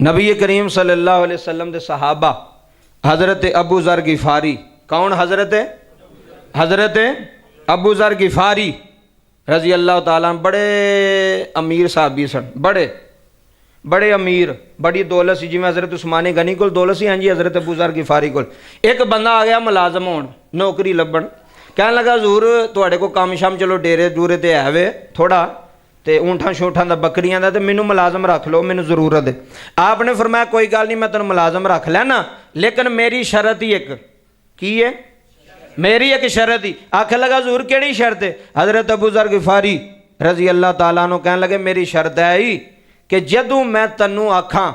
नबी करीम सल्लल्लाहु अलैहि वसल्लम दे सहाबा हज़रत अबू ज़र गिफ़ारी, कौन? हज़रत अबू ज़र गिफ़ारी रज़ी अल्लाह ताला, बड़े अमीर साहबी सन, बड़े अमीर, बड़ी दौलत सी। जिवें हज़रत उस्मान गनी कोल दौलत सी, हाँ जी हज़रत अबू ज़र गिफ़ारी कोल। एक बंदा आ गया मुलाजम होण, नौकरी लभण, कहन लगा हज़ूर तुहाडे कोल काम शाम चलो डेरे डूरे ते है वे थोड़ा, तो ऊँठां शूठां दा बकरियां दा, ते मैनू मुलाजम रख लो, मैनू जरूरत है। आपने फरमाया कोई गल नहीं, मैं तेन मुलाजम रख लैना, लेकिन मेरी शरत ही एक, की है? मेरी एक शरत ही। आखन लगा हज़ूर केड़ी शर्त है? हज़रत अबू ज़र गिफ़ारी रज़ी अल्लाह ताला अन्हु कहन लगे मेरी शर्त है ही कि जदों मैं तैनूं आखां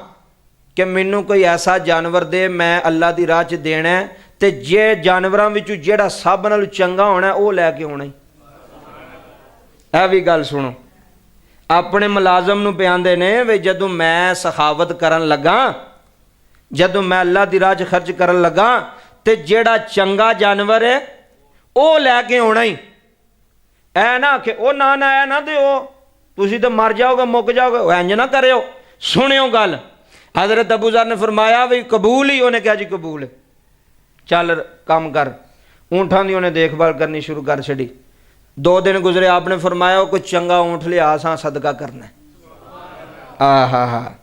कि मैनू कोई ऐसा जानवर दे मैं अल्लाह दी राह च देना है, ते जे जानवरां विचों जिहड़ा सब नालों चंगा होना वो लैके आउणा ही। ऐ भी गल सुनो, अपने मुलाजम नूं पिआंदे ने वे जदों मैं सखावत करन लगा, जदों मैं अल्लाह दी राह च खर्च करन लगा, ते जेड़ा चंगा जानवर है वो लैके आउणा ही। ऐ ना कि ओ ना ना ऐ ना दिओ, तुसीं तो मर जाओगे मुक जाओगे, इंज ना करियो। सुनियो गल, हज़रत अबू ज़र ने फरमाया भी कबूल ही। उन्हें कहा जी कबूल है, चल काम कर। ऊँठां दी उन्हें देखभाल करनी शुरू कर छड़ी। 2 दिन गुजरे, आपने फरमाया कोई चंगा ऊँठ लिया असां सदका करना है। हा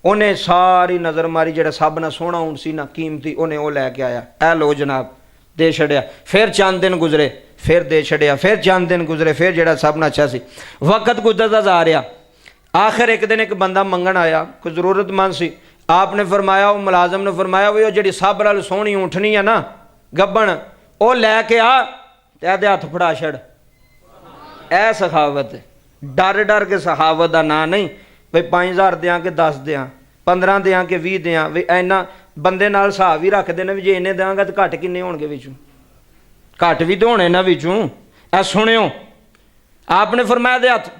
उन्हें सारी नज़र मारी, जो सब ना सोहना ऊँट सी ना कीमती, उन्हें वो लैके आया, ऐ लो जनाब, दे छड़िया। फिर चंद दिन गुजरे, फिर दे छड़िया। फिर चंद दिन गुजरे, फिर जो सब ना अच्छा सी। वक्त गुजरता जा रहा। आखिर एक दिन एक बंदा मंगण आया, कोई जरूरतमंद सी। आपने फरमाया, वो मुलाजम ने फरमाया भी जी सब नाल सोहनी ऊँठनी है ना गब्बन, वो लैके आ ते एहदे हत्थ फड़ा छड़। ऐ सखावत, डर डर के सखावत का ना नहीं भाई 5000 दें कि 10 दें, 15 दें कि 20 दें, भी इन्ना बंदे नाल हिसाब ही रखते हैं भी जे इन्ने देंगा तो घट किन्ने होणगे विचों, घट भी तो होने ना विचों। ऐ सुनियो, आपने फरमाया दे हत्थ।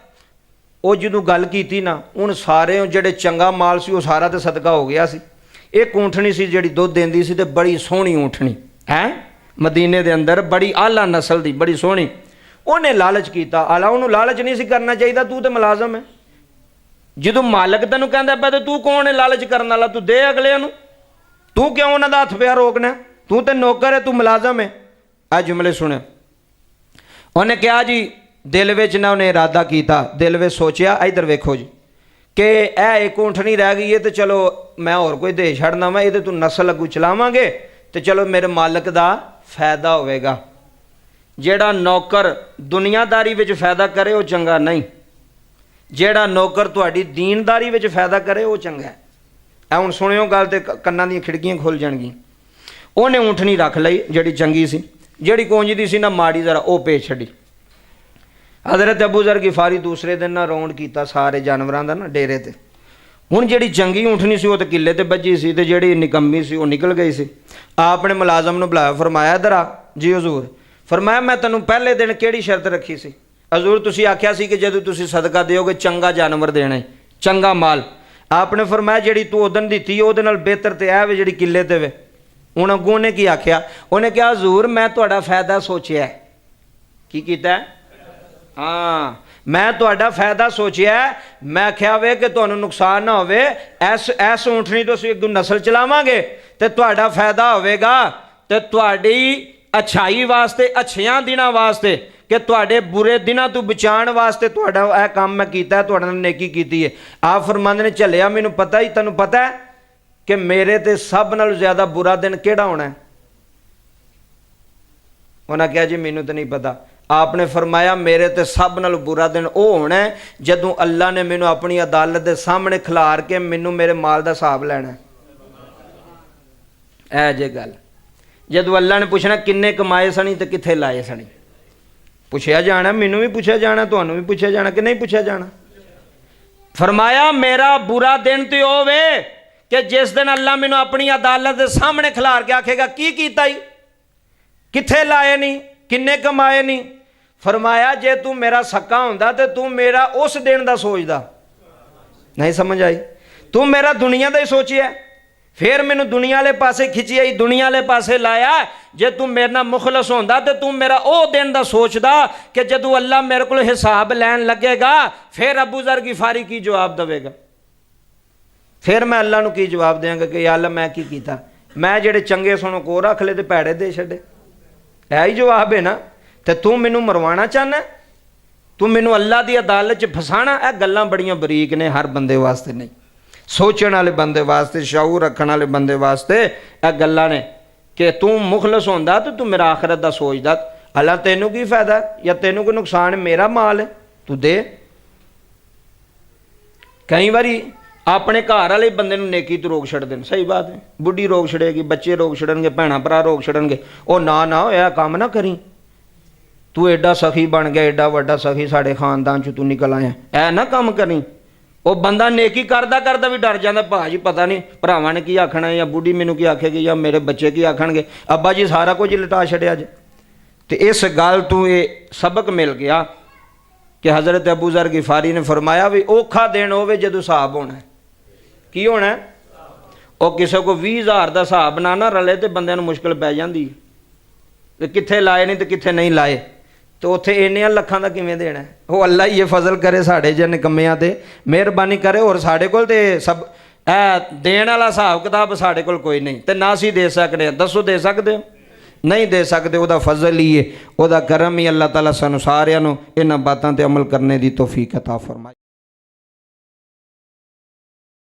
वो जो गल की ना, हुण सारे जेड़े चंगा माल सी वो सारा तो सदका हो गया सी। एक ऊँठनी सी जिहड़ी दुध देंदी सी, ते बड़ी सोहनी ऊँठनी है मदीने दे अंदर, बड़ी आला नस्ल दी, बड़ी सोहनी। उन्हें लालच किया, आला उन्होंने लालच नहीं सी करना चाहिए, तू तो मुलाजम है। जो मालक तेन कहता पा तो तू कौन है लालच करने वाला, तू दे अगले नूं, तू क्यों उन्होंने हथ पैर रोकना, तू तो नौकर है, तू मुलाजम है। आ जुमले सुने। उन्हें कहा जी, दिल विच ना उन्हें इरादा किया, दिल विच सोचिया, इधर वेखो जी कि ए एक ऊँठनी रह गई है, तो चलो मैं होर कोई दे छड़ना वा, ये तू नस्ल अगू चलावांगे तो चलो मेरे मालक का फायदा होगा। जेड़ा नौकर दुनियादारी विच फायदा करे वो चंगा नहीं, जेड़ा नौकर तुहाडी दीनदारी विच फायदा करे वो चंगा है। ऐ हुण सुनियो गल, ते कन्नां दी खिड़कियां खुल जाणगियां। उन्हें ऊँठनी रख लई जिहड़ी चंगी सी, जिहड़ी कोंजदी सी ना माड़ी जरा वो भेज छड़ी। हज़रत अबू ज़र गिफ़ारी दूसरे दिन ना रौंड किया सारे जानवरां दा ना डेरे ते। हुण जिहड़ी चंगी ऊँठनी सी वो तो किले ते बज्जी सी, ते जिहड़ी निकम्मी सी वो निकल गई सी। आपने मुलाजम नूं बुलाया, फरमाया इधर आ जी हजूर। फरमाया मैं तैनूं पहले दिन केड़ी शर्त रखी सी? हजूर तुसीं आख्या सी कि जदों तुसीं सदका दिओगे चंगा जानवर देना है, चंगा माल। आपने फरमाया जिहड़ी तू उदन दित्ती उहदे नाल बेहतर ते ऐ वे जिहड़ी किले ते वे। हुण अग्गों उहने की आख्या? उहने कहा हजूर मैं तुहाडा फायदा सोचिया है। की कीता है? हाँ, मैं तुहाडा फायदा सोचिया है। मैं आख्या वे कि तुहानूं नुकसान ना होवे, ऐस ऊँठनी तो असीं अग्गों नस्ल चलावांगे ते तुहाडा फायदा होवेगा, ते तुहाडी अच्छाई वास्ते, अच्छियां दिनां वास्ते, कि तुहाडे बुरे दिनां तो बचाण वास्ते तुहाडा यह काम मैं कीता है, तुहाडे नाल नेकी कीती है। आप फरमांदे ने झल्लिया मैनूं पता ही, तैनूं पता है कि मेरे ते सब नालों ज़्यादा बुरा दिन किहड़ा होना है? उन्हें कहा जी मैनूं तो नहीं पता। आपने फरमाया मेरे ते सब नालों बुरा दिन वो होना है जदों अल्लाह ने मैनूं अपनी अदालत के सामने खिलार के मैनूं मेरे माल का हिसाब लैना है। ऐ जे गल, जदों अल्लाह ने पूछना किन्ने कमाए सनी तो कित्थे लाए सनी, पूछया जाना, मैनूं भी पूछया जाना, तुहानूं भी पूछया जाना कि नहीं पूछया जाना। फरमाया मेरा बुरा दिन तो होवे कि जिस दिन अल्लाह मैनूं अपनी अदालत के सामने खिलार के आखेगा की कीता ही, कित्थे लाए नहीं, किन्ने कमाए नहीं। फरमाया जे तू मेरा सक्का हुंदा ते तू मेरा उस दिन दा सोचदा। नहीं समझ आई? तू मेरा दुनिया दा ही सोचिया, फिर मैनू दुनिया वाले पासे खिंची आई, दुनिया वाले पासे लाया। जे तू मेरे नाल मुखलस होंदा ते तू मेरा ओ दिन दा सोचदा कि जदों अल्लाह मेरे को हिसाब लैन लगेगा फिर अबू ज़र गिफ़ारी की जवाब देवेगा। फिर मैं अल्लाह नूं की जवाब देंगा कि या अल्लाह मैं की कीता, मैं जेड़े चंगे सुनो को रख ले ते भैड़े दे छड्डे। है ही जवाब है ना। तो तू मैनू मरवाना चाहना, तू मैनू अल्लाह की अदालत च फसाना। यह गल्लां बड़ियां बरीक ने, हर बंदे वास्ते नहीं, सोचण वाले बंदे वास्ते, शऊर रखण वाले बंदे वास्ते यह गल्लां ने कि तू मुखलस होंदा तो तू मेरा आखरत दा सोचदा। अल्लाह तेनू की फायदा या तेनू कोई नुकसान है, मेरा माल है तू दे। कई बारी अपने घर वाले बंदे नूं नेकी तो रोक छड्डदे ने, सही बात है, बुढ़ी रोक छड़ेगी, बच्चे रोक छड़नगे, भैणां भरा रोक छड़नगे, ओ ना ना यह काम ना करी, तू एडा सखी बन गया, एडा वड्डा सखी साढ़े खानदान चों तू निकल आया, ऐ ना काम करी। वो बंदा नेकी करदा करदा भी डर जाता, भाजी पता नहीं भरावां ने की आखना या बुढ़ी मैनू की आखेगी या मेरे बच्चे की आखणगे, अब्बा जी सारा कुछ लटा छड़िया जे। तो इस गल तू ये सबक मिल गया कि हज़रत अबू ज़र गिफारी ने फरमाया भी औखा दिन होवे जदों हिसाब होना है। की होना है? और किसी को 20,000 का हिसाब ना रले तो बंदे नूं मुश्किल पै जाती है, कित्थे लाए नहीं तो कित्थे नहीं लाए, तो उत्थे इन्नियां लखां दा किवें देना है। वो अल्लाह ही ये फजल करे साढ़े जे निकम्मियां ते, मेहरबानी करे। और साढ़े कोल ते सब देण वाला हिसाब किताब साढ़े कोल कोई नहीं, तो ना असीं दे सकदे। दसो दे सकदे हो? नहीं दे सकते। वह फजल ही है, वह करम ही। अल्लाह ताला सानू सारियां नूं इन्हां बातां ते अमल करने की तौफीक अता फरमाए।